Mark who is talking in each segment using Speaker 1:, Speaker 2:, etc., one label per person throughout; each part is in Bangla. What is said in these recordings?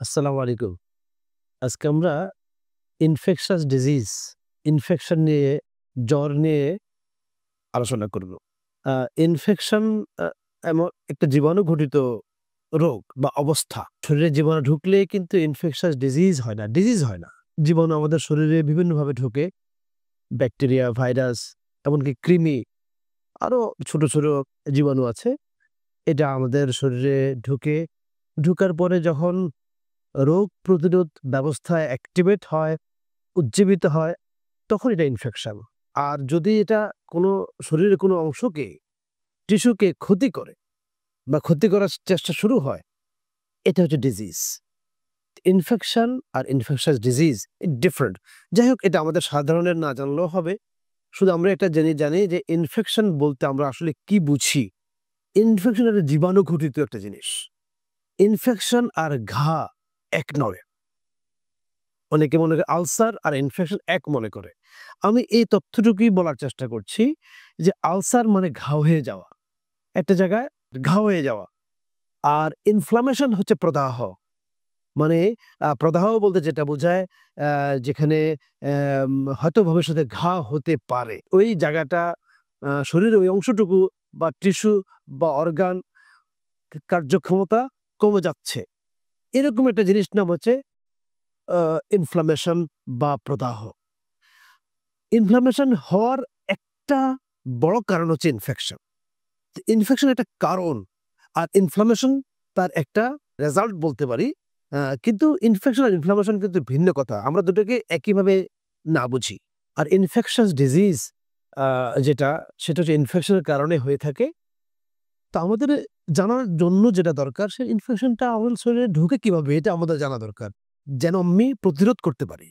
Speaker 1: আসসালামু আলাইকুম। আজকে আমরা ইনফেকশাস ডিজিজ, ইনফেকশন নিয়ে, জ্বর নিয়ে আলোচনা করব। আ ইনফেকশন আ এমন একটা জীবাণু ঘটিত রোগ বা অবস্থা। শরীরে জীবাণু ঢুকলে কিন্তু ইনফেকশাস ডিজিজ হয় না, ডিজিজ হয় না। জীবাণু আমাদের শরীরে বিভিন্নভাবে ঢোকে। ব্যাকটেরিয়া, ভাইরাস, এমনকি কৃমি, আরো ছোট, ছোট জীবাণু আছে। এটা আমাদের শরীরে ঢুকে, ঢুকার পরে যখন রোগ প্রতিরোধ ব্যবস্থা অ্যাক্টিভেট হয়, উজ্জীবিত হয়, তখন এটা ইনফেকশন। আর যদি এটা কোনো শরীরের কোনো অংশকে, টিস্যুকে ক্ষতি করে বা ক্ষতি করার চেষ্টা শুরু হয়, এটা হচ্ছে ডিজিজ। ইনফেকশন আর ইনফেকশাস ডিজিজ ডিফারেন্ট। যাই হোক, এটা আমাদের সাধারণের না জানলেও হবে। শুধু আমরা এটা জানি যে ইনফেকশন বলতে আমরা আসলে কি বুঝি। ইনফেকশন একটা জীবাণু ঘটিত একটা জিনিস। ইনফেকশন আর ঘা এক নয়। অনেকে মনে করে আলসার আর ইনফেকশন এক মনে করে। আমি এই তথ্যটুকুই বলার চেষ্টা করছি যে আলসার মানে ঘা হয়ে যাওয়া। একটা জায়গায় ঘা হয়ে যাওয়া। আর ইনফ্লামেশন হচ্ছে প্রদাহ। মানে প্রদাহ বলতে যেটা বোঝায় আ যেখানে হয়তো ভবিষ্যতে ঘা হতে পারে। ওই জায়গাটা শরীরের ওই অংশটুকু বা টিস্যু বা অর্গান কার্যক্ষমতা কমে যাচ্ছে। এরকম একটা জিনিস নাম হচ্ছে আ ইনফ্লামেশন বা প্রদাহ। ইনফ্লামেশন হওয়ার একটা বড় কারণ হচ্ছে ইনফেকশন। ইনফেকশন একটা কারণ, আর ইনফ্লামেশন তার একটা রেজাল্ট বলতে পারি। কিন্তু ইনফেকশন আর ইনফ্লামেশন কিন্তু ভিন্ন কথা। আমরা দুটোকে একইভাবে না বুঝি। আর ইনফেকশাস ডিজিজ আ যেটা, সেটা হচ্ছে ইনফেকশনের কারণে হয়ে থাকে। তো আমাদের জানার জন্য যেটা দরকার, সে ইনফেকশনটা আমাদের শরীরে ঢুকে কিভাবে, এটা আমাদের জানা দরকার। যেন আমি প্রতিরোধ করতে পারি।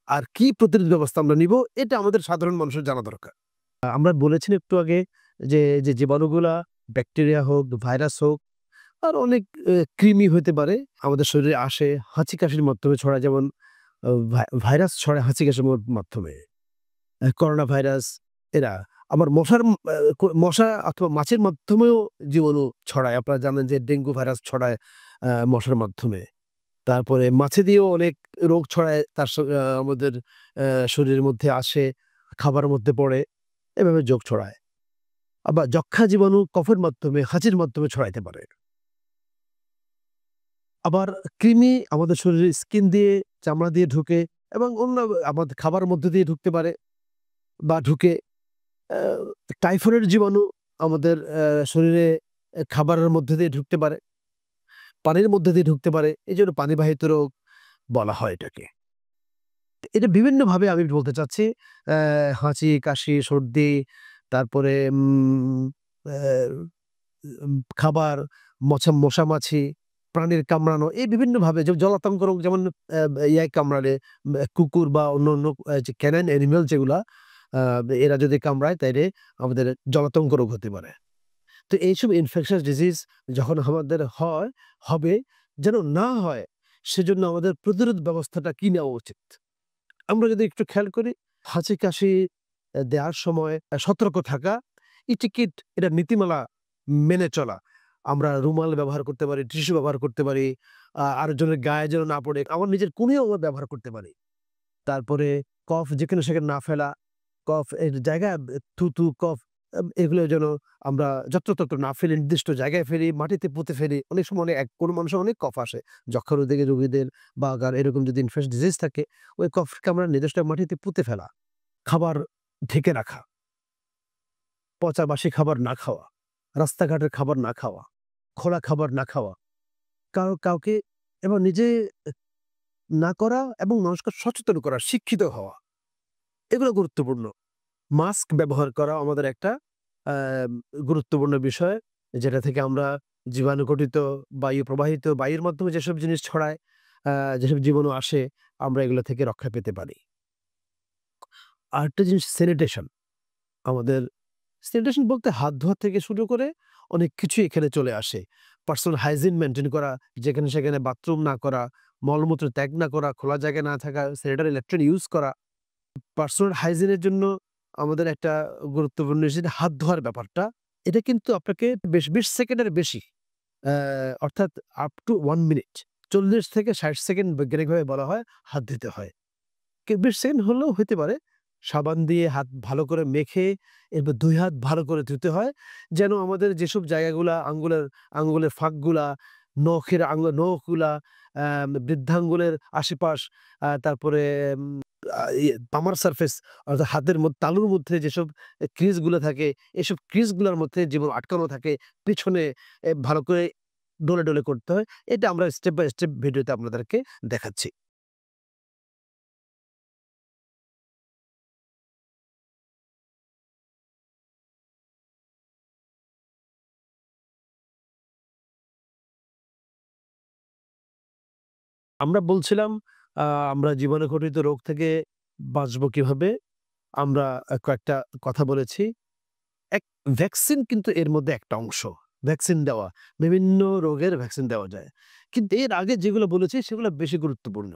Speaker 1: আর কি প্রতিরোধ ব্যবস্থা আমরা নিব, এটা আমাদের সাধারণ মানুষের জানা দরকার। আমরা বলেছিলাম একটু আগে যে জীবাণুগুলা ব্যাকটেরিয়া হোক, ভাইরাস হোক, আর অনেক কৃমি হতে পারে, আমাদের শরীরে আসে হাঁচি-কাশির মাধ্যমে ছড়ায়। যেমন ভাইরাস ছড়ায় হাঁচি-কাশির মাধ্যমে। করোনা ভাইরাস, এরা আবার মশার মশা অথবা মাছির মাধ্যমেও জীবাণু ছড়ায়। আপনারা জানেন যে ডেঙ্গু ভাইরাস ছড়ায় মশার মাধ্যমে। তারপরে মাছি দিয়েও অনেক রোগ ছড়ায়, তার আমাদের শরীরের মধ্যে আসে, খাবারের মধ্যে পড়ে, এভাবে যোগ ছড়ায়। আবার যক্ষ্মা জীবাণু কফের মাধ্যমে, হাঁচির মাধ্যমে ছড়াইতে পারে। আবার কৃমি আমাদের শরীরের স্কিন দিয়ে, চামড়া দিয়ে ঢুকে, এবং অন্য আমাদের খাবারের মধ্যে দিয়ে ঢুকতে পারে বা ঢুকে। আ টাইফয়েড জীবাণু আমাদের শরীরে খাবারের মধ্যে দিয়ে ঢুকতে পারে, পানির মধ্যে দিয়ে ঢুকতে পারে। এজন্য পানিবাহিত রোগ বলা হয় এটাকে। এটা বিভিন্নভাবে আমি বলতে চাচ্ছি। অ্যা হাঁচি, কাশি, সর্দি, তারপরে খাবার, মশামাছি, প্রাণীর কামড়ানো, এই বিভিন্নভাবে যে জলাতঙ্ক রোগ, যেমন ইয়ায় কামড়ালে, কুকুর বা অন্যান্য যে ক্যানাইন অ্যানিমাল যেগুলা, আ এরা যদি কামড়ায় তাইলে আমাদের জলাতঙ্ক রোগ হতে পারে। তো এইসব ইনফেকশাস ডিজিজ যখন আমাদের হবে, যেন না হয়, সেজন্য আমাদের প্রতিরোধ ব্যবস্থাটা কি নেওয়া উচিত? আমরা যদি একটু খেয়াল করি, হাঁচি-কাশি দেওয়ার সময় সতর্ক থাকা, ইটিকিট, এটা নীতিমালা মেনে চলা। আমরা রুমাল ব্যবহার করতে পারি, টিস্যু ব্যবহার করতে পারি, আরেকজনের গায়ে যেন না পড়ে, আমার নিজের কোণেও আমরা ব্যবহার করতে পারি। তারপরে কফ যেখানে সেখানে না ফেলা, কফ এর জায়গায় থুতু, কফ, এগুলো যেন আমরা যত্রতত্র না ফেলে নির্দিষ্ট জায়গায় ফেলি, মাটিতে পুঁতে ফেলি। অনেক সময় কোনো মানুষের অনেক কফ আসে। যক্ষ্মা রোগীদের বা এরকম যদি ইনফেকশাস ডিজিজ থাকে, ওই কফকে আমরা নির্দিষ্ট মাটিতে পুঁতে ফেলা, খাবার ঢেকে রাখা, পচা বাসি খাবার না খাওয়া, রাস্তাঘাটের খাবার না খাওয়া, খোলা খাবার না খাওয়া, কাউকে এবং নিজে না করা, এবং মানুষকে সচেতন করা, শিক্ষিত হওয়া, এগুলো গুরুত্বপূর্ণ। মাস্ক ব্যবহার করা আমাদের একটা আ গুরুত্বপূর্ণ বিষয়। যেটা থেকে আমরা জীবাণুঘটিত প্রবাহিত বায়ুর মাধ্যমে যেসব জিনিস ছড়ায়, আ যেসব জীবাণু আসে, আমরা এগুলো থেকে রক্ষা পেতে পারি। আরেকটা জিনিস স্যানিটেশন। আমাদের স্যানিটেশন বলতে হাত ধোয়া থেকে শুরু করে অনেক কিছুই এখানে চলে আসে। পার্সোনাল হাইজিন মেইনটেইন করা, যেখানে সেখানে বাথরুম না করা, মলমূত্র ত্যাগ না করা, খোলা জায়গায় না থাকা, স্যানিটারি ল্যাট্রিন ইউজ করা। পার্সোনাল হাইজিন এর জন্য আমাদের একটা গুরুত্বপূর্ণ জিনিস হাত ধোয়ার ব্যাপারটা। এটা কিন্তু আপনাকে ২০ সেকেন্ডের বেশি, অর্থাৎ আপ টু 1 মিনিট। 40 থেকে 60 সেকেন্ড বৈজ্ঞানিকভাবে বলা হয় হাত দিতে হয়। 20 সেকেন্ড হলেও হইতে পারে। সাবান দিয়ে হাত ভালো করে মেখে এরপর ২ হাত ভালো করে ধুতে হয়। যেন আমাদের যেসব জায়গাগুলা আঙ্গুলের ফাঁকগুলা, নখগুলা, বৃদ্ধাঙ্গুলের আশেপাশ, তারপরে পামার সারফেস অর্থাৎ হাতের তালুর মধ্যে যেসব ক্রিজ গুলা থাকে, এসব ক্রিজ গুলার মধ্যে যেগুলো আটকানো থাকে পিছনে ভালো করে ডলে করতে হয়। এটা আমরা স্টেপ বাই স্টেপ ভিডিওতে আপনাদেরকে দেখাচ্ছি। আমরা বলছিলাম আ আমরা জীবনে ঘটিত রোগ থেকে বাঁচবো কিভাবে? আমরা কয়েকটা কথা বলেছি। এক ভ্যাকসিন কিন্তু এর মধ্যে একটা অংশ। ভ্যাকসিন দেওয়া। বিভিন্ন রোগের ভ্যাকসিন দেওয়া যায়। কিন্তু এর আগে যেগুলো বলেছি সেগুলো বেশি গুরুত্বপূর্ণ।